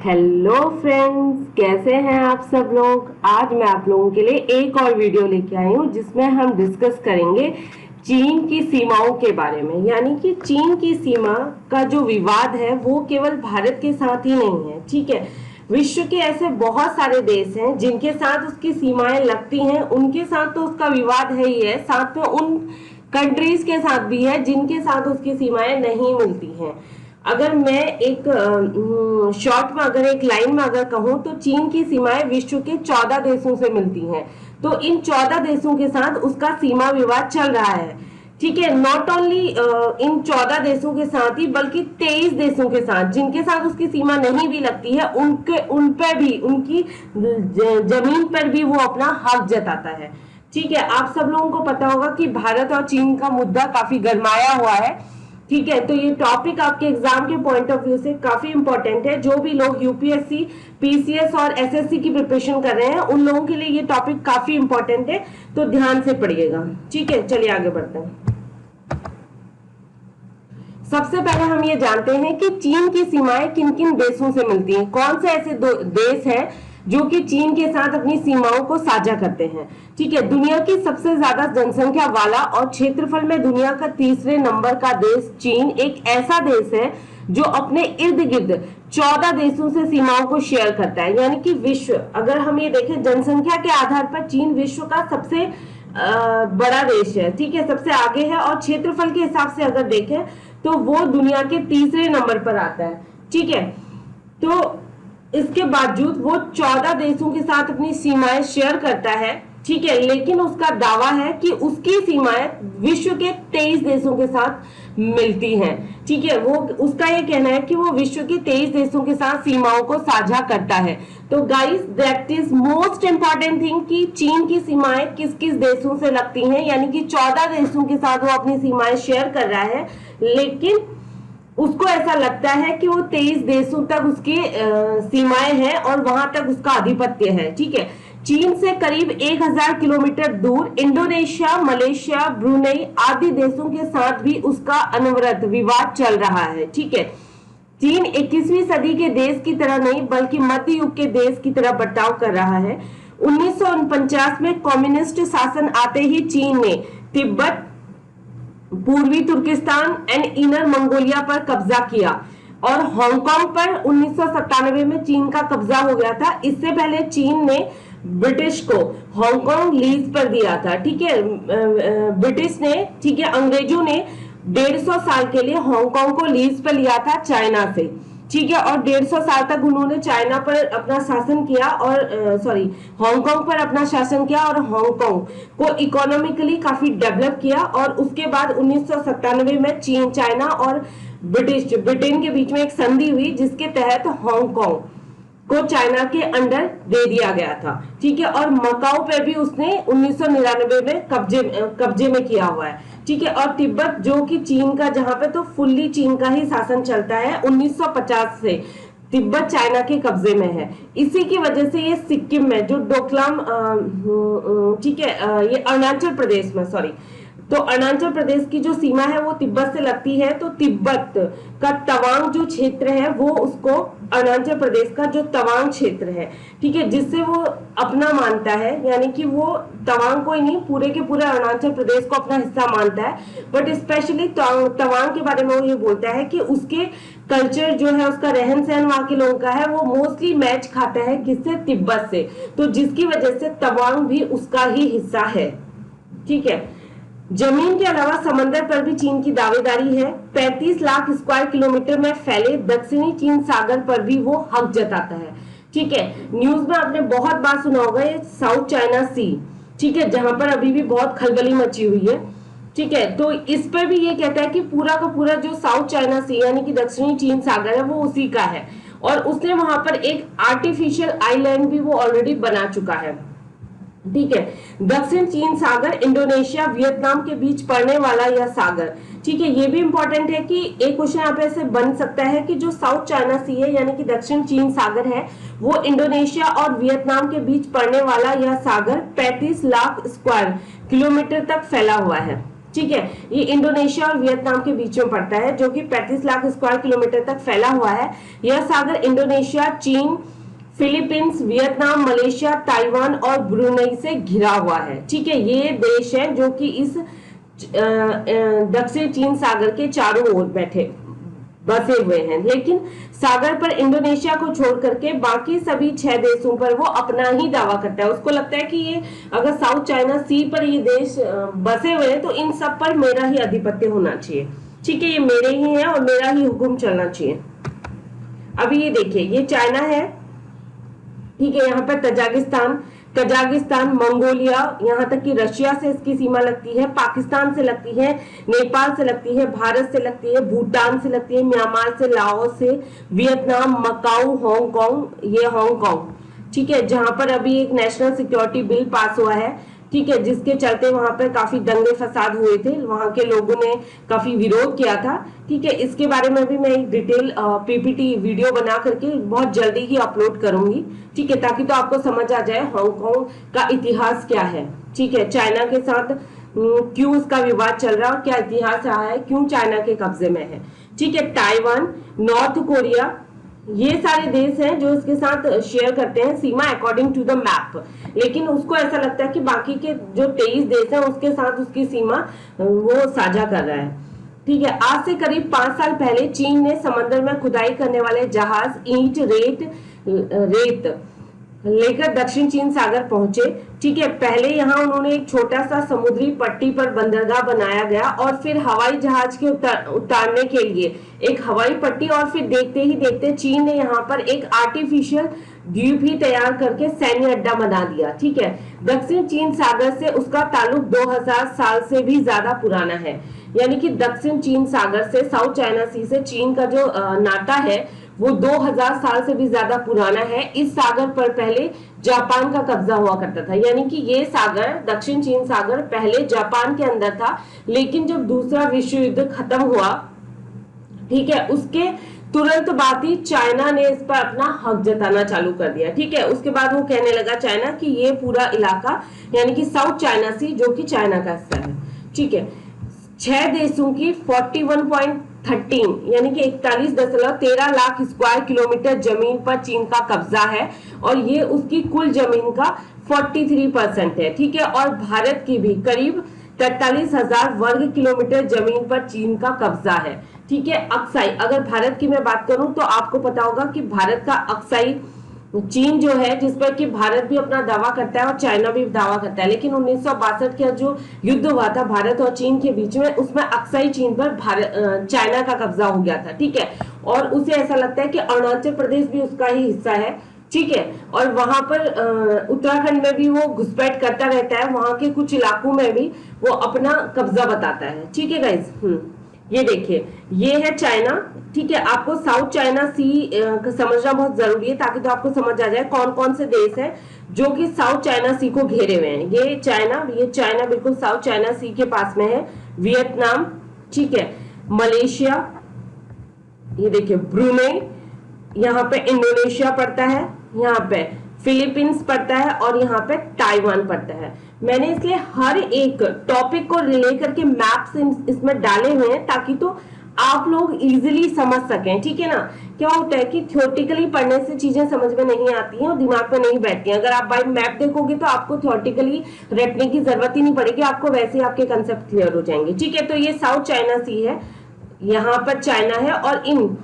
Hello friends, कैसे हैं आप सब लोग। आज मैं आप लोगों के लिए एक और वीडियो लेके आई हूँ जिसमें हम डिस्कस करेंगे चीन की सीमाओं के बारे में। यानी कि चीन की सीमा का जो विवाद है वो केवल भारत के साथ ही नहीं है, ठीक है। विश्व के ऐसे बहुत सारे देश हैं जिनके साथ उसकी सीमाएं लगती हैं, उनके साथ तो उसका विवाद है ही है, साथ में उन कंट्रीज के साथ भी है जिनके साथ उसकी सीमाएं नहीं मिलती हैं। अगर मैं एक शॉर्ट में, अगर एक लाइन में अगर कहूं तो चीन की सीमाएं विश्व के 14 देशों से मिलती हैं। तो इन 14 देशों के साथ उसका सीमा विवाद चल रहा है, ठीक है। नॉट ओनली इन 14 देशों के साथ ही बल्कि 23 देशों के साथ जिनके साथ उसकी सीमा नहीं भी लगती है, उन पर भी, उनकी जमीन पर भी वो अपना हक जताता है, ठीक है। आप सब लोगों को पता होगा कि भारत और चीन का मुद्दा काफी गरमाया हुआ है, ठीक है। तो ये टॉपिक आपके एग्जाम के पॉइंट ऑफ व्यू से काफी इंपॉर्टेंट है। जो भी लोग यूपीएससी, पीसीएस और एसएससी की प्रिपरेशन कर रहे हैं उन लोगों के लिए ये टॉपिक काफी इंपॉर्टेंट है, तो ध्यान से पढ़िएगा, ठीक है। चलिए आगे बढ़ते हैं। सबसे पहले हम ये जानते हैं कि चीन की सीमाएं किन किन देशों से मिलती हैं। कौन से ऐसे देश हैं जो कि चीन के साथ अपनी सीमाओं को साझा करते हैं, ठीक है। दुनिया की सबसे ज्यादा जनसंख्या वाला और क्षेत्रफल में दुनिया का तीसरे नंबर का देश चीन एक ऐसा देश है जो अपने इर्द गिर्द 14 देशों से सीमाओं को शेयर करता है। यानी कि विश्व, अगर हम ये देखें जनसंख्या के आधार पर चीन विश्व का सबसे बड़ा देश है, ठीक है, सबसे आगे है। और क्षेत्रफल के हिसाब से अगर देखें तो वो दुनिया के तीसरे नंबर पर आता है, ठीक है। तो इसके बावजूद वो 14 देशों के साथ अपनी सीमाएं शेयर करता है, ठीक है, लेकिन उसका दावा है कि उसकी सीमाएं विश्व के 23 देशों के साथ मिलती हैं, ठीक है। वो, उसका ये कहना है कि वो विश्व के 23 देशों के साथ सीमाओं को साझा करता है। तो guys, that is most important thing कि चीन की सीमाएं किस किस देशों से लगती हैं। यानी कि 14 देशों के साथ वो अपनी सीमाएं शेयर कर रहा है, लेकिन उसको ऐसा लगता है कि वो 23 देशों तक उसकी सीमाएं हैं और वहां तक उसका आधिपत्य है, ठीक है। चीन से करीब 1000 किलोमीटर दूर इंडोनेशिया, मलेशिया, ब्रुनेई आदि देशों के साथ भी उसका अनवरत विवाद चल रहा है, ठीक है। चीन 21वीं सदी के देश की तरह नहीं बल्कि मध्य युग के देश की तरह बर्ताव कर रहा है। 1949 में कम्युनिस्ट शासन आते ही चीन ने तिब्बत, पूर्वी तुर्किस्तान एंड इनर मंगोलिया पर कब्जा किया और हांगकांग पर 1997 में चीन का कब्जा हो गया था। इससे पहले चीन ने ब्रिटिश को हांगकांग लीज पर दिया था, ठीक है। ब्रिटिश ने, ठीक है, अंग्रेजों ने 150 साल के लिए हांगकांग को लीज पर लिया था चाइना से, ठीक है। और 150 साल तक उन्होंने चाइना पर अपना शासन किया और हांगकांग पर अपना शासन किया और हांगकांग को इकोनॉमिकली काफी डेवलप किया। और उसके बाद 1997 में चीन, चाइना और ब्रिटेन के बीच में एक संधि हुई जिसके तहत हांगकांग को चाइना के अंडर दे दिया गया था, ठीक है। और मकाऊ पे भी उसने 1999 में कब्जे में किया हुआ है, ठीक है। और तिब्बत जो कि चीन का, जहां पे तो फुल्ली चीन का ही शासन चलता है, 1950 से तिब्बत चाइना के कब्जे में है। इसी की वजह से ये सिक्किम में जो डोकलाम, ठीक है, ये अरुणाचल प्रदेश में, सॉरी, तो अरुणाचल प्रदेश की जो सीमा है वो तिब्बत से लगती है। तो तिब्बत का तवांग जो क्षेत्र है वो उसको, अरुणाचल प्रदेश का जो तवांग क्षेत्र है, ठीक है, जिससे वो अपना मानता है। यानी कि वो तवांग को ही नहीं, पूरे के पूरे अरुणाचल प्रदेश को अपना हिस्सा मानता है। बट स्पेशली तवांग के बारे में वो ये बोलता है कि उसके कल्चर जो है, उसका रहन सहन वहां के लोगों का है, वो मोस्टली मैच खाता है किससे, तिब्बत से। तो जिसकी वजह से तवांग भी उसका ही हिस्सा है, ठीक है। जमीन के अलावा समंदर पर भी चीन की दावेदारी है। 35 लाख स्क्वायर किलोमीटर में फैले दक्षिणी चीन सागर पर भी वो हक जताता है, ठीक है। न्यूज में आपने बहुत बार सुना होगा ये साउथ चाइना सी, ठीक है, जहां पर अभी भी बहुत खलबली मची हुई है, ठीक है। तो इस पर भी ये कहता है कि पूरा का पूरा जो साउथ चाइना सी यानी कि दक्षिणी चीन सागर है वो उसी का है। और उसने वहां पर एक आर्टिफिशियल आइलैंड भी वो ऑलरेडी बना चुका है, ठीक है। दक्षिण चीन सागर इंडोनेशिया, वियतनाम के बीच पड़ने वाला यह सागर, ठीक है। ये भी इंपॉर्टेंट है कि एक क्वेश्चन यहाँ पे ऐसे बन सकता है कि जो साउथ चाइना सी है यानी कि दक्षिण चीन सागर है, वो इंडोनेशिया और वियतनाम के बीच पड़ने वाला यह सागर 35 लाख स्क्वायर किलोमीटर तक फैला हुआ है, ठीक है। ये इंडोनेशिया और वियतनाम के बीच में पड़ता है, जो कि 35 लाख स्क्वायर किलोमीटर तक फैला हुआ है। यह सागर इंडोनेशिया, चीन, फिलीपींस, वियतनाम, मलेशिया, ताइवान और ब्रुनेई से घिरा हुआ है। ठीक है, ये देश है जो कि इस दक्षिण चीन सागर के चारों ओर बसे हुए हैं। लेकिन सागर पर इंडोनेशिया को छोड़ करके बाकी सभी 6 देशों पर वो अपना ही दावा करता है। उसको लगता है कि ये अगर साउथ चाइना सी पर ये देश बसे हुए हैं तो इन सब पर मेरा ही आधिपत्य होना चाहिए। ठीक है, ये मेरे ही है और मेरा ही हुक्म चलना चाहिए। अभी ये देखिए, ये चाइना है, ठीक है। यहाँ पर कजाकिस्तान, मंगोलिया, यहाँ तक कि रशिया से इसकी सीमा लगती है, पाकिस्तान से लगती है, नेपाल से लगती है, भारत से लगती है, भूटान से लगती है, म्यांमार से, लाओस से, वियतनाम, मकाऊ, हांगकांग, ये हांगकांग, ठीक है, जहां पर अभी एक नेशनल सिक्योरिटी बिल पास हुआ है, ठीक है, जिसके चलते वहां पर काफी दंगे फसाद हुए थे, वहां के लोगों ने काफी विरोध किया था। ठीक है, इसके बारे में भी मैं एक डिटेल पीपीटी वीडियो बना करके बहुत जल्दी ही अपलोड करूंगी। ठीक है, ताकि तो आपको समझ आ जाए हांगकांग का इतिहास क्या है। ठीक है, चाइना के साथ क्यों उसका विवाद चल रहा है और क्या इतिहास रहा है, क्यों चाइना के कब्जे में है। ठीक है, ताइवान, नॉर्थ कोरिया, ये सारे देश हैं जो इसके साथ शेयर करते हैं सीमा अकॉर्डिंग टू द मैप। लेकिन उसको ऐसा लगता है कि बाकी के जो 23 देश हैं उसके साथ उसकी सीमा वो साझा कर रहा है। ठीक है, आज से करीब 5 साल पहले चीन ने समंदर में खुदाई करने वाले जहाज ईंट रेत लेकर दक्षिण चीन सागर पहुंचे। ठीक है, पहले यहाँ उन्होंने एक छोटा सा समुद्री पट्टी पर बंदरगाह बनाया गया और फिर हवाई जहाज के उतारने के लिए एक हवाई पट्टी, और फिर देखते ही देखते चीन ने यहाँ पर एक आर्टिफिशियल द्वीप ही तैयार करके सैन्य अड्डा बना दिया। ठीक है, दक्षिण चीन सागर से उसका ताल्लुक 2000 साल से भी ज्यादा पुराना है। यानी कि दक्षिण चीन सागर से, साउथ चाइना सी से चीन का जो नाता है वो 2000 साल से भी ज्यादा पुराना है। इस सागर पर पहले जापान का कब्जा हुआ करता था, यानी कि ये सागर, दक्षिण चीन सागर, पहले जापान के अंदर था। लेकिन जब दूसरा विश्व युद्ध खत्म हुआ, ठीक है, उसके तुरंत बाद ही चाइना ने इस पर अपना हक जताना चालू कर दिया। ठीक है, उसके बाद वो कहने लगा चाइना कि ये पूरा इलाका, यानी कि साउथ चाइना सी, जो कि चाइना का हिस्सा है। ठीक है, 6 देशों की 41.13 यानी कि 41.13 लाख स्क्वायर किलोमीटर जमीन पर चीन का कब्जा है, और ये उसकी कुल जमीन का 43% है। ठीक है, और भारत की भी करीब 43,000 वर्ग किलोमीटर जमीन पर चीन का कब्जा है। ठीक है, अक्साई, अगर भारत की मैं बात करूं तो आपको पता होगा कि भारत का अक्साई चीन जो है, जिस पर कि भारत भी अपना दावा करता है और चाइना भी दावा करता है, लेकिन 1962 का जो युद्ध हुआ था भारत और चीन के बीच में, उसमें अक्साई चीन पर चाइना का कब्जा हो गया था। ठीक है, और उसे ऐसा लगता है कि अरुणाचल प्रदेश भी उसका ही हिस्सा है। ठीक है, और वहां पर उत्तराखंड में भी वो घुसपैठ करता रहता है, वहां के कुछ इलाकों में भी वो अपना कब्जा बताता है। ठीक है गाइस, ये देखिए, ये है चाइना। ठीक है, आपको साउथ चाइना सी समझना बहुत जरूरी है, ताकि तो आपको समझ आ जाए कौन कौन से देश हैं जो कि साउथ चाइना सी को घेरे हुए हैं। ये चाइना बिल्कुल साउथ चाइना सी के पास में है। वियतनाम, ठीक है, मलेशिया, ये देखिए ब्रुनेई, यहाँ पे इंडोनेशिया पड़ता है, यहाँ पे फिलीपींस पड़ता है, और यहाँ पे ताइवान पड़ता है। मैंने इसलिए हर एक टॉपिक को रिले करके मैप्स इसमें डाले हुए हैं, ताकि तो आप लोग इजीली समझ सकें। ठीक है ना, क्या होता है कि थ्योरेटिकली पढ़ने से चीजें समझ में नहीं आती हैं और दिमाग में नहीं बैठती हैं। अगर आप बाय मैप देखोगे तो आपको थ्योरेटिकली रटने की जरूरत ही नहीं पड़ेगी, आपको वैसे ही आपके कंसेप्ट क्लियर हो जाएंगे। ठीक है, तो ये साउथ चाइना सी है, यहाँ पर चाइना है, और इन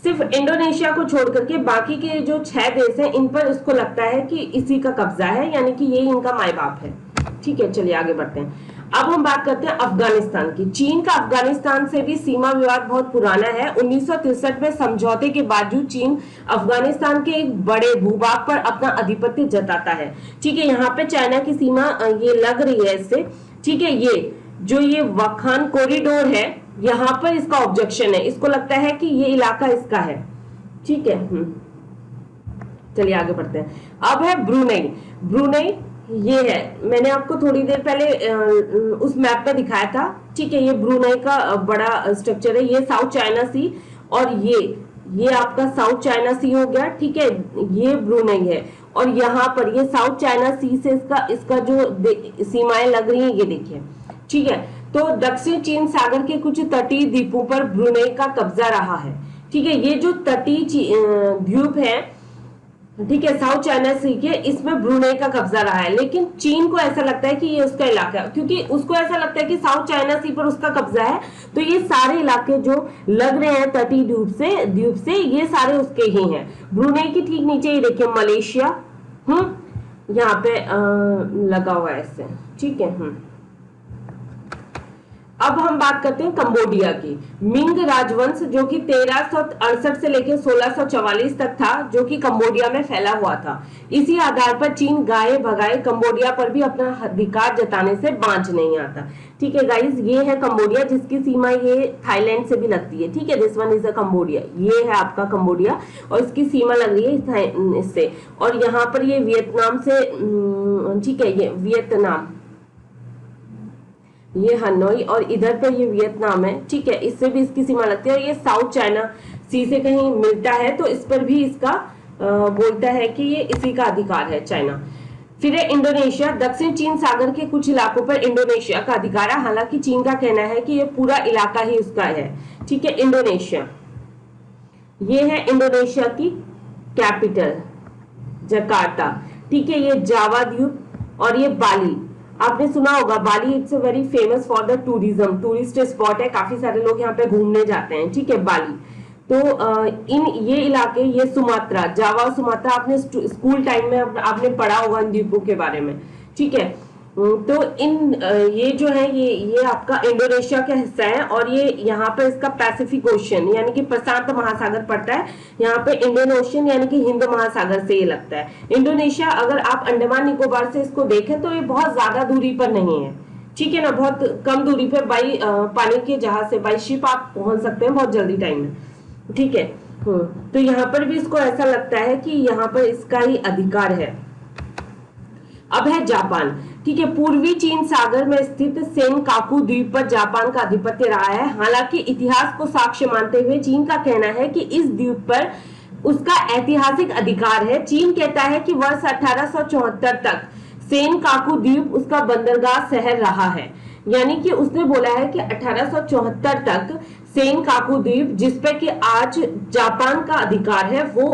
सिर्फ इंडोनेशिया को छोड़ करके बाकी के जो 6 देश हैं इन पर उसको लगता है कि इसी का कब्जा है, यानी कि ये इनका माई बाप है। ठीक है, चलिए आगे बढ़ते हैं। अब हम बात करते हैं अफगानिस्तान की। चीन का अफगानिस्तान से भी सीमा विवाद बहुत पुराना है। 1963 में समझौते के बावजूद चीन अफगानिस्तान के एक बड़े भूभाग पर अपना आधिपत्य जताता है। ठीक है, यहाँ पे चाइना की सीमा ये लग रही है इससे। ठीक है, ये वखान कॉरिडोर है, यहाँ पर इसका ऑब्जेक्शन है, इसको लगता है कि ये इलाका इसका है। ठीक है, चलिए आगे बढ़ते हैं। अब है ब्रुनेई, ये है, मैंने आपको थोड़ी देर पहले उस मैप पे दिखाया था। ठीक है, ये ब्रुनेई का बड़ा स्ट्रक्चर है। ये साउथ चाइना सी, और ये आपका साउथ चाइना सी हो गया। ठीक है, ये ब्रुनेई है, और यहाँ पर ये साउथ चाइना सी से इसका जो सीमाएं लग रही है, ये देखिए। ठीक है, तो दक्षिण चीन सागर के कुछ तटीय द्वीपों पर ब्रुनेई का कब्जा रहा है। ठीक है, ये जो तटीय द्वीप है, ठीक है, साउथ चाइना सी के, इसमें ब्रुनेई का कब्जा रहा है, लेकिन चीन को ऐसा लगता है कि ये उसका इलाका है, क्योंकि उसको ऐसा लगता है कि साउथ चाइना सी पर उसका कब्जा है, तो ये सारे इलाके जो लग रहे हैं तटीय द्वीप से ये सारे उसके ही हैं। ब्रुनेई की ठीक नीचे ये देखिए मलेशिया, यहाँ पे लगा हुआ है इससे, ठीक है। अब हम बात करते हैं कंबोडिया की। मिंग राजवंश जो कि 1368 से लेकर 1644 तक था, जो कि कंबोडिया में फैला हुआ था। इसी आधार पर चीन गाये भगाए कंबोडिया पर भी अपना अधिकार जताने से बांच नहीं आता। ठीक है गाइस, ये है कंबोडिया, जिसकी सीमा ये थाईलैंड से भी लगती है। ठीक है, this one is a Cambodia, ये है आपका कंबोडिया और इसकी सीमा लग रही है इससे, और यहाँ पर ये वियतनाम से, ठीक है, ये वियतनाम, ये हनोई, और इधर पे ये वियतनाम है। ठीक है, इससे भी इसकी सीमा लगती है, और ये साउथ चाइना सी से कहीं मिलता है, तो इस पर भी इसका बोलता है कि ये इसी का अधिकार है चाइना। फिर है इंडोनेशिया। दक्षिण चीन सागर के कुछ इलाकों पर इंडोनेशिया का अधिकार है, हालांकि चीन का कहना है कि ये पूरा इलाका ही उसका है। ठीक है, इंडोनेशिया, ये है इंडोनेशिया की कैपिटल जकार्ता। ठीक है, ये जावा द्वीप और ये बाली, आपने सुना होगा Bali, it's a very famous for the tourism, tourist spot है, काफी सारे लोग यहाँ पे घूमने जाते हैं। ठीक है, बाली, तो इन ये इलाके, ये सुमात्रा, जावा और सुमात्रा, आपने स्कूल टाइम में आपने पढ़ा होगा इन द्वीपों के बारे में। ठीक है, तो इन ये जो है ये आपका इंडोनेशिया का हिस्सा है, और ये यहाँ पे इसका पैसिफिक ओशन यानी कि प्रशांत महासागर पड़ता है। यहाँ पे इंडियन ओशन यानी कि हिंद महासागर से ये लगता है। इंडोनेशिया, अगर आप अंडमान निकोबार से इसको देखें तो ये बहुत ज्यादा दूरी पर नहीं है। ठीक है ना, बहुत कम दूरी पर बाई पानी के जहाज से, बाई शिप आप पहुंच सकते हैं बहुत जल्दी टाइम में। ठीक है, तो यहाँ पर भी इसको ऐसा लगता है कि यहाँ पर इसका ही अधिकार है। अब है जापान। ठीक है, पूर्वी चीन सागर में स्थित सेनकाकू द्वीप पर जापान का आधिपत्य रहा है। हालांकि इतिहास को साक्ष्य मानते हुए चीन का कहना है कि इस द्वीप पर उसका ऐतिहासिक अधिकार है। चीन कहता है कि वर्ष 1874 तक सेनकाकू द्वीप उसका बंदरगाह शहर रहा है, यानी कि उसने बोला है कि 1874 तक सेनकाकू द्वीप, जिसपे कि आज जापान का अधिकार है, वो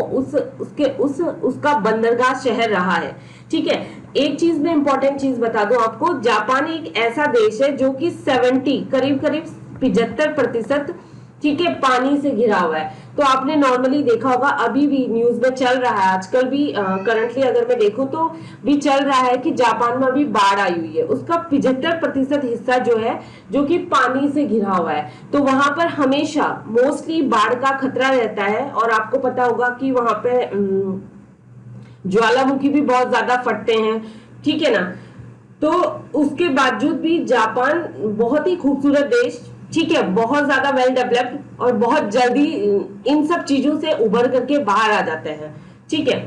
उसका बंदरगाह शहर रहा है। ठीक है, एक चीज में इंपॉर्टेंट चीज बता दूं आपको, जापान एक ऐसा देश है जो कि 70 करीब 75% ठीक है पानी से घिरा हुआ है। तो आपने नॉर्मली देखा होगा, अभी भी न्यूज में चल रहा है, आजकल भी करंटली अगर मैं देखूं तो भी चल रहा है कि जापान में अभी बाढ़ आई हुई है। उसका 75% हिस्सा जो है, जो कि पानी से घिरा हुआ है, तो वहां पर हमेशा मोस्टली बाढ़ का खतरा रहता है। और आपको पता होगा कि वहां पे ज्वालामुखी भी बहुत ज्यादा फटते हैं। ठीक है ना, तो उसके बावजूद भी जापान बहुत ही खूबसूरत देश, ठीक है, बहुत ज्यादा वेल डेवलप्ड, और बहुत जल्दी इन सब चीजों से उभर करके बाहर आ जाते हैं। ठीक है,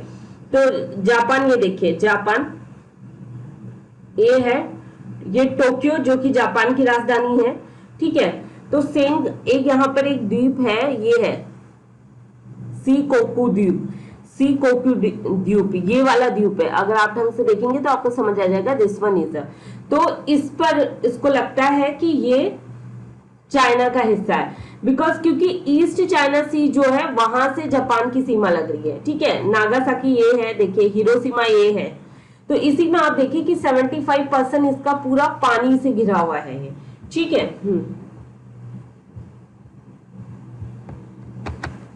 तो जापान, ये देखिए जापान, ये है, ये टोक्यो जो कि जापान की राजधानी है। ठीक है, तो सेंग, एक यहाँ पर एक द्वीप है, ये है सीकोकू द्वीप, सीकोकू द्वीप, ये वाला द्वीप है। अगर आप ढंग से देखेंगे तो आपको समझ आ जाएगा, दिस वन इज। तो इस पर इसको लगता है कि ये चाइना का हिस्सा है, बिकॉज क्योंकि ईस्ट चाइना सी जो है वहां से जापान की सीमा लग रही है। ठीक है, नागासाकी ये है, देखिए हिरोशिमा ये है, तो इसी में आप देखिए कि 75% इसका पूरा पानी से घिरा हुआ है ये। ठीक है,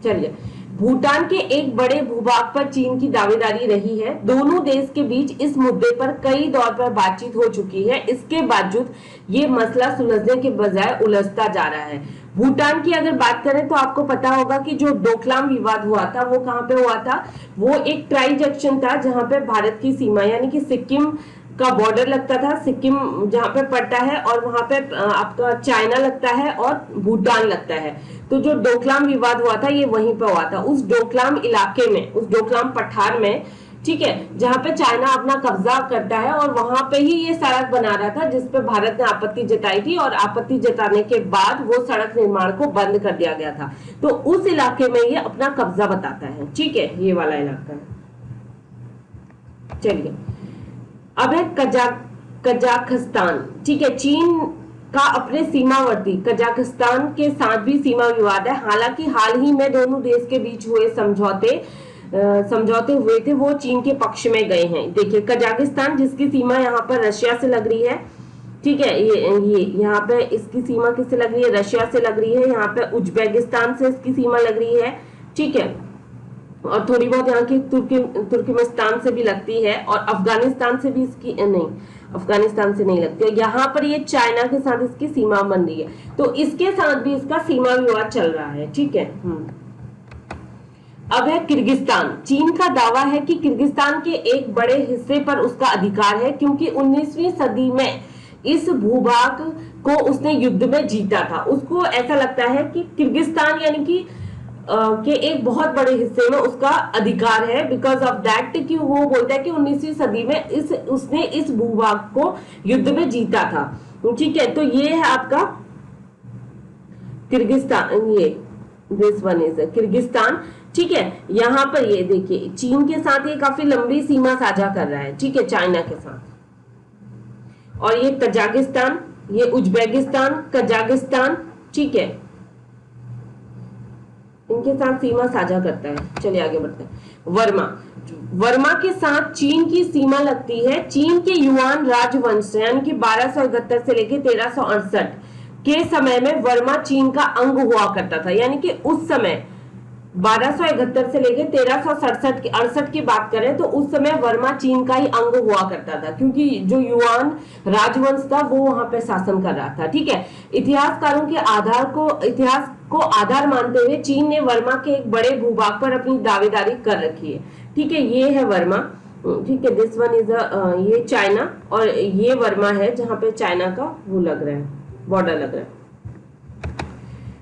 चलिए, भूटान के एक बड़े भूभाग पर चीन की दावेदारी रही है। दोनों देश के बीच इस मुद्दे पर कई दौर पर बातचीत हो चुकी है। इसके बावजूद ये मसला सुलझने के बजाय उलझता जा रहा है। भूटान की अगर बात करें तो आपको पता होगा कि जो डोकलाम विवाद हुआ था वो कहाँ पे हुआ था, वो एक ट्राई जंक्शन था जहां पे भारत की सीमा यानी कि सिक्किम का बॉर्डर लगता था, सिक्किम जहां पे पड़ता है, और वहां पे आपका चाइना लगता है और भूटान लगता है। तो जो डोकलाम विवाद हुआ था ये वहीं पे हुआ था, उस डोकलाम इलाके में, उस डोकलाम पठार में। ठीक है, जहां पे चाइना अपना कब्जा करता है, और वहां पे ही ये सड़क बना रहा था, जिसपे भारत ने आपत्ति जताई थी, और आपत्ति जताने के बाद वो सड़क निर्माण को बंद कर दिया गया था। तो उस इलाके में ये अपना कब्जा बताता है। ठीक है, ये वाला इलाका है। चलिए, अब है कजाकिस्तान। ठीक है, चीन का अपने सीमावर्ती कजाकिस्तान के साथ भी सीमा विवाद है। हालांकि हाल ही में दोनों देश के बीच हुए समझौते हुए थे, वो चीन के पक्ष में गए हैं। देखिए कजाकिस्तान जिसकी सीमा यहाँ पर रशिया से लग रही है, ठीक है, ये यहाँ पे इसकी सीमा किससे लग रही है, रशिया से लग रही है। यहाँ पे उज्बेकिस्तान से इसकी सीमा लग रही है, ठीक है, और थोड़ी बहुत यहाँ की तुर्कमेनिस्तान से भी लगती है, और अफगानिस्तान से भी इसकी नहीं, अफगानिस्तान से नहीं लगती। और यहाँ पर ये चाइना के साथ इसकी सीमा बन रही है, तो इसके साथ भी इसका सीमा विवाद चल रहा है, ठीक है। अब है किर्गिस्तान। चीन का दावा है कि किर्गिस्तान के एक बड़े हिस्से पर उसका अधिकार है, क्योंकि 19वीं सदी में इस भूभाग को उसने युद्ध में जीता था। उसको ऐसा लगता है कि किर्गिस्तान यानी कि के एक बहुत बड़े हिस्से में उसका अधिकार है, बिकॉज ऑफ दैट कि वो बोलता है कि 19वीं सदी में उसने इस भूभाग को युद्ध में जीता था, ठीक है। तो ये है आपका किर्गिस्तान, ये दिस वन इज किर्गिस्तान, ठीक है। यहाँ पर ये देखिए चीन के साथ ये काफी लंबी सीमा साझा कर रहा है, ठीक है, चाइना के साथ। और ये तजाकिस्तान, ये उज्बेकिस्तान, कजाकिस्तान, ठीक है, इनके साथ सीमा साझा करता है। चलिए आगे बढ़ते हैं। वर्मा के साथ चीन की सीमा लगती है। चीन के युआन राजवंश यानी कि 1271 से लेकर 1368 के समय में वर्मा चीन का अंग हुआ करता था। यानी कि उस समय 1271 से लेकर 1368 की बात करें तो उस समय वर्मा चीन का ही अंग हुआ करता था, क्योंकि जो युआन राजवंश था वो वहां पे शासन कर रहा था, ठीक है। इतिहासकारों के इतिहास को आधार मानते हुए चीन ने वर्मा के एक बड़े भूभाग पर अपनी दावेदारी कर रखी है, ठीक है। ये है वर्मा, ठीक है, दिस वन इज ये चाइना, और ये वर्मा है जहां पे चाइना का वो लग रहा है, बॉर्डर लग रहा है।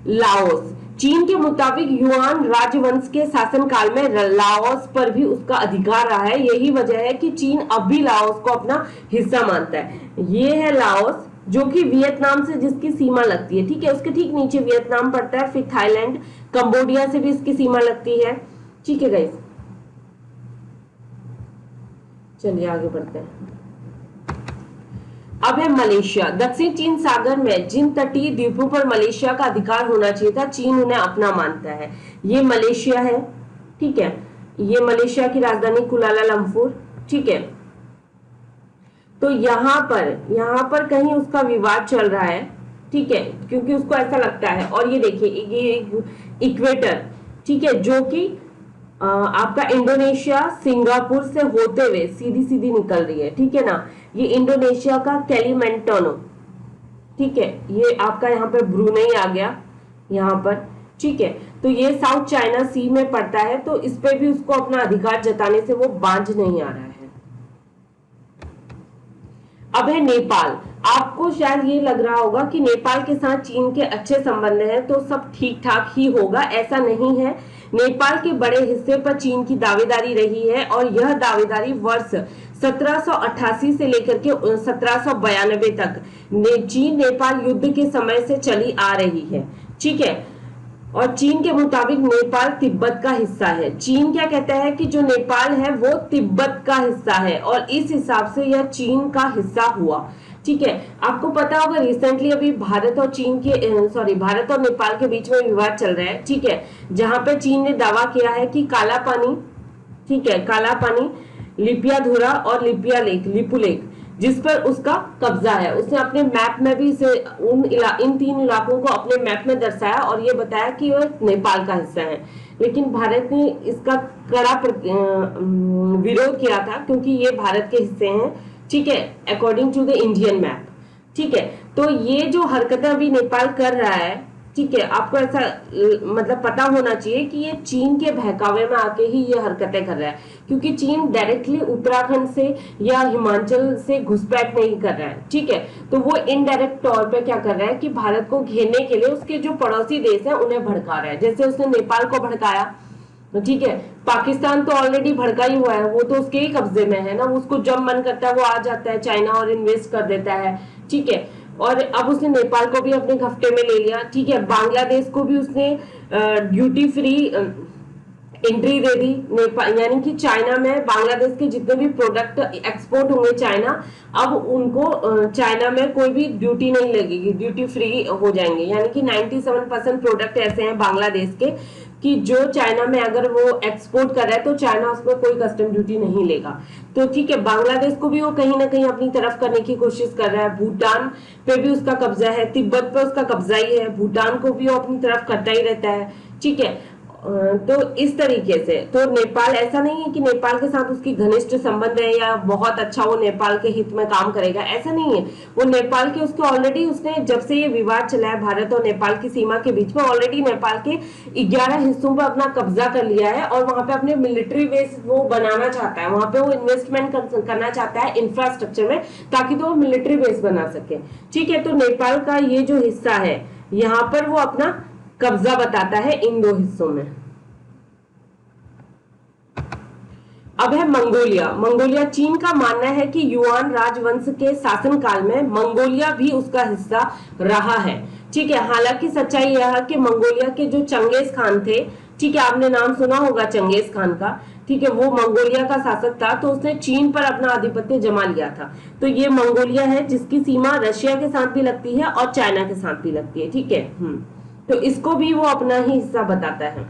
लाओस। चीन के मुताबिक युआन राजवंश के शासनकाल में लाओस पर भी उसका अधिकार रहा है। यही वजह है कि चीन अब भी लाओस को अपना हिस्सा मानता है। ये है लाओस, जो कि वियतनाम से जिसकी सीमा लगती है, ठीक है, उसके ठीक नीचे वियतनाम पड़ता है, फिर थाईलैंड, कंबोडिया से भी इसकी सीमा लगती है, ठीक है गाइस। चलिए आगे बढ़ते हैं। अब है मलेशिया। दक्षिण चीन सागर में जिन तटीय द्वीपों पर मलेशिया का अधिकार होना चाहिए था, चीन उन्हें अपना मानता है। ये मलेशिया है, ठीक है, ये मलेशिया की राजधानी कुआलालंपुर, ठीक है। तो यहाँ पर कहीं उसका विवाद चल रहा है, ठीक है, क्योंकि उसको ऐसा लगता है। और ये देखिए ये इक्वेटर, ठीक है, जो कि आपका इंडोनेशिया सिंगापुर से होते हुए सीधी निकल रही है, ठीक है ना। ये इंडोनेशिया का कैलिमेंटानो, ठीक है, ये आपका यहाँ पे ब्रुनेई आ गया यहाँ पर, ठीक है। तो ये साउथ चाइना सी में पड़ता है, तो इस पे भी उसको अपना अधिकार जताने से वो बांझ नहीं आ रहा है। अब है नेपाल। आपको शायद ये लग रहा होगा कि नेपाल के साथ चीन के अच्छे संबंध हैं तो सब ठीक ठाक ही होगा, ऐसा नहीं है। नेपाल के बड़े हिस्से पर चीन की दावेदारी रही है, और यह दावेदारी वर्ष 1788 से लेकर के 1792 तक चीन नेपाल युद्ध के समय से चली आ रही है, ठीक है। और चीन के मुताबिक नेपाल तिब्बत का हिस्सा है। चीन क्या कहता है कि जो नेपाल है वो तिब्बत का हिस्सा है, और इस हिसाब से यह चीन का हिस्सा हुआ, ठीक है। आपको पता होगा रिसेंटली अभी भारत और नेपाल के बीच में विवाद चल रहा है, ठीक है, जहां पे चीन ने दावा किया है कि काला पानी, ठीक है, काला पानी, लिपियाधुरा और लिपू लेक जिस पर उसका कब्जा है, उसने अपने मैप में भी इसे इन 3 इलाकों को अपने मैप में दर्शाया और ये बताया कि वह नेपाल का हिस्सा है। लेकिन भारत ने इसका कड़ा विरोध किया था, क्योंकि ये भारत के हिस्से हैं, ठीक है, according to the Indian map, ठीक है। तो ये जो हरकतें अभी नेपाल कर रहा है, ठीक है, आपको ऐसा मतलब पता होना चाहिए कि ये चीन के बहकावे में आके ही ये हरकतें कर रहा है, क्योंकि चीन डायरेक्टली उत्तराखंड से या हिमाचल से घुसपैठ नहीं कर रहा है, ठीक है। तो वो इनडायरेक्ट तौर पे क्या कर रहा है कि भारत को घेरने के लिए उसके जो पड़ोसी देश हैं उन्हें भड़का रहा है। जैसे उसने नेपाल को भड़काया, ठीक है, पाकिस्तान तो ऑलरेडी भड़का ही हुआ है, वो तो उसके ही कब्जे में है ना, उसको जब मन करता है वो आ जाता है चाइना और इन्वेस्ट कर देता है, ठीक है। और अब उसने नेपाल को भी अपने हफ्ते में ले लिया, ठीक है। बांग्लादेश को भी उसने ड्यूटी फ्री एंट्री दे दी नेपाल, यानी कि चाइना में बांग्लादेश के जितने भी प्रोडक्ट एक्सपोर्ट होंगे चाइना, अब उनको चाइना में कोई भी ड्यूटी नहीं लगेगी, ड्यूटी फ्री हो जाएंगे। यानी कि 97% प्रोडक्ट ऐसे हैं बांग्लादेश के कि जो चाइना में अगर वो एक्सपोर्ट कर रहा है तो चाइना उसमें कोई कस्टम ड्यूटी नहीं लेगा। तो ठीक है, बांग्लादेश को भी वो कहीं ना कहीं अपनी तरफ करने की कोशिश कर रहा है। भूटान पे भी उसका कब्जा है, तिब्बत पे उसका कब्जा ही है, भूटान को भी वो अपनी तरफ करता ही रहता है। ठीक है, तो इस तरीके से तो नेपाल, ऐसा नहीं है कि नेपाल के साथ उसकी घनिष्ठ संबंध है या बहुत अच्छा वो नेपाल के हित में काम करेगा, ऐसा नहीं है। वो नेपाल के उसके ऑलरेडी, उसने जब से ये विवाद चला है भारत और नेपाल की सीमा के बीच में, ऑलरेडी नेपाल के 11 हिस्सों पर अपना कब्जा कर लिया है और वहां पे अपने मिलिट्री बेस वो बनाना चाहता है, वहां पे वो इन्वेस्टमेंट करना चाहता है इंफ्रास्ट्रक्चर में, ताकि तो वो मिलिट्री बेस बना सके। ठीक है, तो नेपाल का ये जो हिस्सा है यहाँ पर वो अपना कब्जा बताता है इन 2 हिस्सों में। अब है मंगोलिया। मंगोलिया, चीन का मानना है कि युआन राजवंश के शासनकाल में मंगोलिया भी उसका हिस्सा रहा है। ठीक है, हालांकि सच्चाई यह है कि मंगोलिया के जो चंगेज खान थे, ठीक है, आपने नाम सुना होगा चंगेज खान का, ठीक है, वो मंगोलिया का शासक था, तो उसने चीन पर अपना आधिपत्य जमा लिया था। तो ये मंगोलिया है जिसकी सीमा रशिया के साथ भी लगती है और चाइना के साथ भी लगती है। ठीक है, तो इसको भी वो अपना ही हिस्सा बताता है।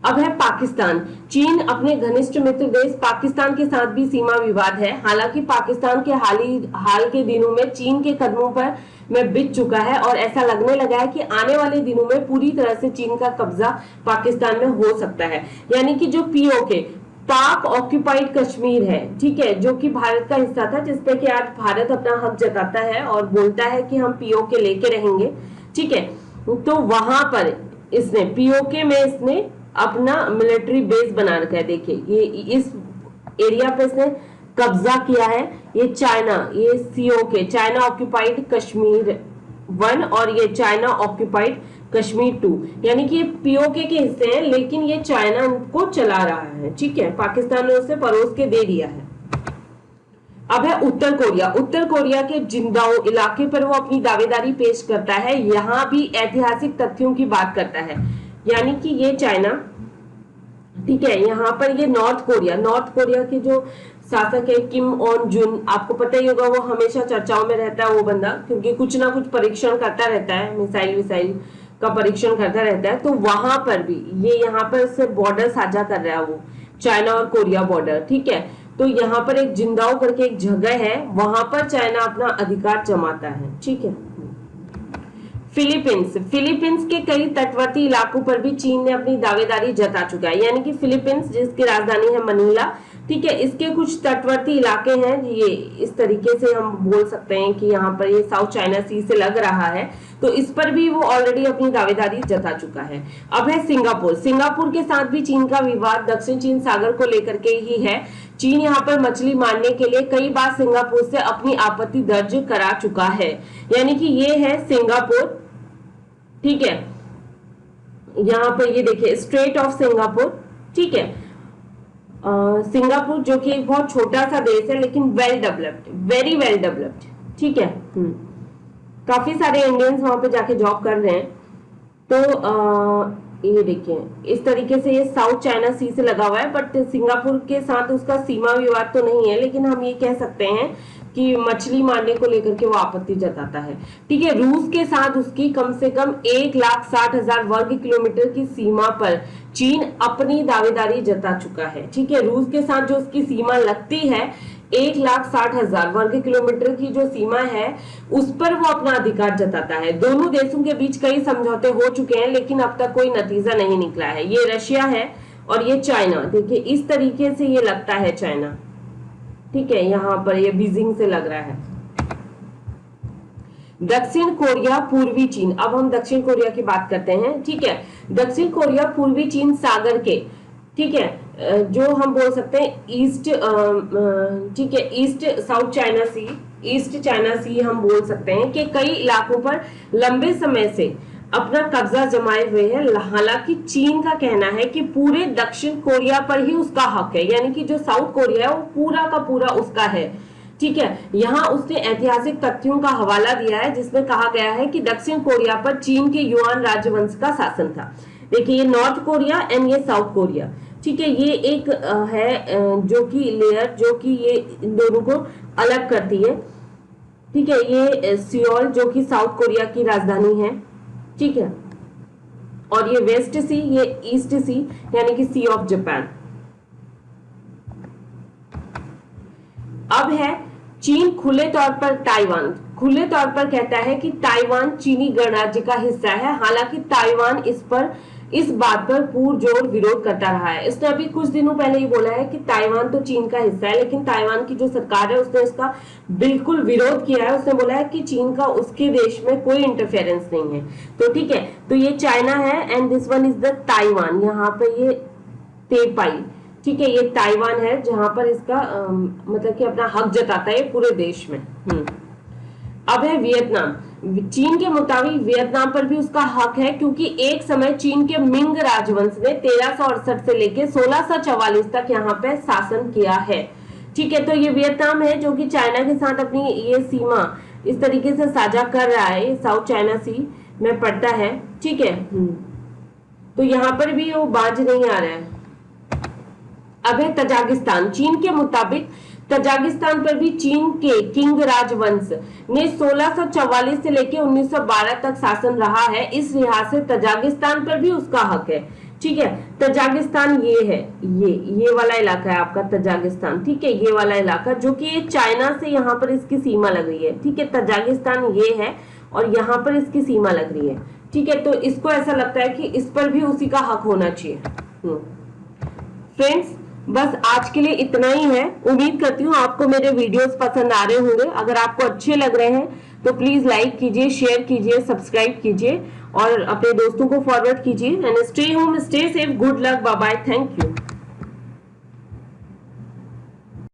अब है पाकिस्तान। चीन अपने घनिष्ठ मित्र देश पाकिस्तान के साथ भी सीमा विवाद है। हालांकि पाकिस्तान के हाल के दिनों में चीन के कदमों पर में बिक चुका है और ऐसा लगने लगा है कि आने वाले दिनों में पूरी तरह से चीन का कब्जा पाकिस्तान में हो सकता है। यानी कि जो पीओके, पाक ऑक्यूपाइड कश्मीर है, ठीक है, जो कि भारत का हिस्सा था, जिसपे कि आज भारत अपना हक जताता है और बोलता है कि हम पीओके लेके रहेंगे। ठीक है, तो वहां पर इसने पीओके में इसने अपना मिलिट्री बेस बना रखा है। देखिए, ये इस एरिया पे इसने कब्जा किया है। ये चाइना, ये सीओके, चाइना ऑक्यूपाइड कश्मीर 1 और ये चाइना ऑक्यूपाइड कश्मीर 2, यानी कि ये पीओके के हिस्से हैं, लेकिन ये चाइना को चला रहा है। ठीक है, पाकिस्तान ने उसे परोस के दे दिया है। अब है उत्तर कोरिया। उत्तर कोरिया के जिंदाओ इलाके पर वो अपनी दावेदारी पेश करता है। यहाँ भी ऐतिहासिक तथ्यों की बात करता है, यानी कि ये चाइना, ठीक है, यहाँ पर ये नॉर्थ कोरिया के जो शासक है किम ऑन जुन, आपको पता ही होगा, वो हमेशा चर्चाओं में रहता है वो बंदा, क्योंकि कुछ ना कुछ परीक्षण करता रहता है, मिसाइल का परीक्षण करता रहता है। तो वहां पर भी ये यहाँ पर से बॉर्डर साझा कर रहा है वो, चाइना और कोरिया बॉर्डर। ठीक है, तो यहाँ पर एक जिंदाओ करके एक जगह है, वहां पर चाइना अपना अधिकार जमाता है। ठीक है, फिलीपींस के कई तटवर्ती इलाकों पर भी चीन ने अपनी दावेदारी जता चुका है। यानी कि फिलीपींस, जिसकी राजधानी है मनीला, ठीक है, इसके कुछ तटवर्ती इलाके हैं, ये इस तरीके से हम बोल सकते हैं कि यहाँ पर ये साउथ चाइना सी से लग रहा है, तो इस पर भी वो ऑलरेडी अपनी दावेदारी जता चुका है। अब है सिंगापुर के साथ भी चीन का विवाद दक्षिण चीन सागर को लेकर के ही है। चीन यहाँ पर मछली मारने के लिए कई बार सिंगापुर से अपनी आपत्ति दर्ज करा चुका है। यानी कि ये है सिंगापुर, ठीक है, यहाँ पर ये देखिए स्ट्रेट ऑफ सिंगापुर। ठीक है, सिंगापुर जो कि एक बहुत छोटा सा देश है, लेकिन well developed, very well developed. ठीक है, काफी सारे इंडियंस वहां पे जाके जॉब कर रहे हैं। तो ये देखिए इस तरीके से ये साउथ चाइना सी से लगा हुआ है, बट सिंगापुर के साथ उसका सीमा विवाद तो नहीं है, लेकिन हम ये कह सकते हैं कि मछली मारने को लेकर के वो आपत्ति जताता है। ठीक है, रूस के साथ उसकी कम से कम 1,60,000 वर्ग किलोमीटर की सीमा पर चीन अपनी दावेदारी जता चुका है। ठीक है, रूस के साथ जो उसकी सीमा लगती है 1,60,000 वर्ग किलोमीटर की जो सीमा है, उस पर वो अपना अधिकार जताता है। दोनों देशों के बीच कई समझौते हो चुके हैं, लेकिन अब तक कोई नतीजा नहीं निकला है। ये रशिया है और ये चाइना, देखिए इस तरीके से ये लगता है चाइना। ठीक है, यहाँ पर ये बीजिंग से लग रहा है। दक्षिण कोरिया, पूर्वी चीन। अब हम दक्षिण कोरिया की बात करते हैं। ठीक है, दक्षिण कोरिया पूर्वी चीन सागर के, ठीक है, जो हम बोल सकते हैं ईस्ट, ठीक है, ईस्ट साउथ चाइना सी, ईस्ट चाइना सी हम बोल सकते हैं कि कई इलाकों पर लंबे समय से अपना कब्जा जमाए हुए है। हालांकि चीन का कहना है कि पूरे दक्षिण कोरिया पर ही उसका हक है, यानी कि जो साउथ कोरिया है वो पूरा का पूरा उसका है। ठीक है, यहाँ उसने ऐतिहासिक तथ्यों का हवाला दिया है, जिसमें कहा गया है कि दक्षिण कोरिया पर चीन के युआन राजवंश का शासन था। देखिए ये नॉर्थ कोरिया एंड ये साउथ कोरिया, ठीक है। ये एक है जो कि लेयर जो कि ये इन दोनों को अलग करती है, ठीक है। ये सियोल जो कि साउथ कोरिया की राजधानी है, ठीक है। और ये वेस्ट सी, ये ईस्ट सी यानी कि सी ऑफ जापान। अब है चीन खुले तौर पर ताइवान, खुले तौर पर कहता है कि ताइवान चीनी गणराज्य का हिस्सा है। हालांकि ताइवान इस बात पर पुरजोर विरोध करता रहा है। इसने अभी कुछ दिनों पहले ही बोला है कि ताइवान तो चीन का हिस्सा है, लेकिन ताइवान की जो सरकार है उसने इसका बिल्कुल विरोध किया है। उसने बोला है कि चीन का उसके देश में कोई इंटरफेरेंस नहीं है। तो ठीक है, तो ये चाइना है and this one is the Taiwan, यहाँ पे ये तेपाई, ठीक है। ये ताइवान है जहां पर इसका मतलब कि अपना हक जताता है पूरे देश में। अब है वियतनाम। चीन के मुताबिक वियतनाम पर भी उसका हक है, क्योंकि एक समय चीन के मिंग राजवंश ने 1368 से लेकर 1644 तक यहाँ पे शासन किया है, ठीक है। तो ये वियतनाम है जो कि चाइना के साथ अपनी ये सीमा इस तरीके से साझा कर रहा है, साउथ चाइना सी में पड़ता है, ठीक है। तो यहाँ पर भी वो बाज नहीं आ रहा है। अब है तजाकिस्तान। चीन के मुताबिक तजाकिस्तान पर भी चीन के किंग राजवंश ने 1644 से लेकर 1912 तक शासन रहा है। इस लिहाज से तजाकिस्तान पर भी उसका हक है, ठीक है। तजाकिस्तान ये है, ये वाला इलाका है आपका तजाकिस्तान, ठीक है। ये वाला इलाका जो कि ये चाइना से यहाँ पर इसकी सीमा लग रही है, ठीक है। तजाकिस्तान ये है और यहाँ पर इसकी सीमा लग रही है, ठीक है। तो इसको ऐसा लगता है कि इस पर भी उसी का हक होना चाहिए। फ्रेंड्स, बस आज के लिए इतना ही है। उम्मीद करती हूँ आपको मेरे वीडियोस पसंद आ रहे होंगे। अगर आपको अच्छे लग रहे हैं तो प्लीज लाइक कीजिए, शेयर कीजिए, सब्सक्राइब कीजिए और अपने दोस्तों को फॉरवर्ड कीजिए। And stay home, stay safe, good luck, bye bye, thank you.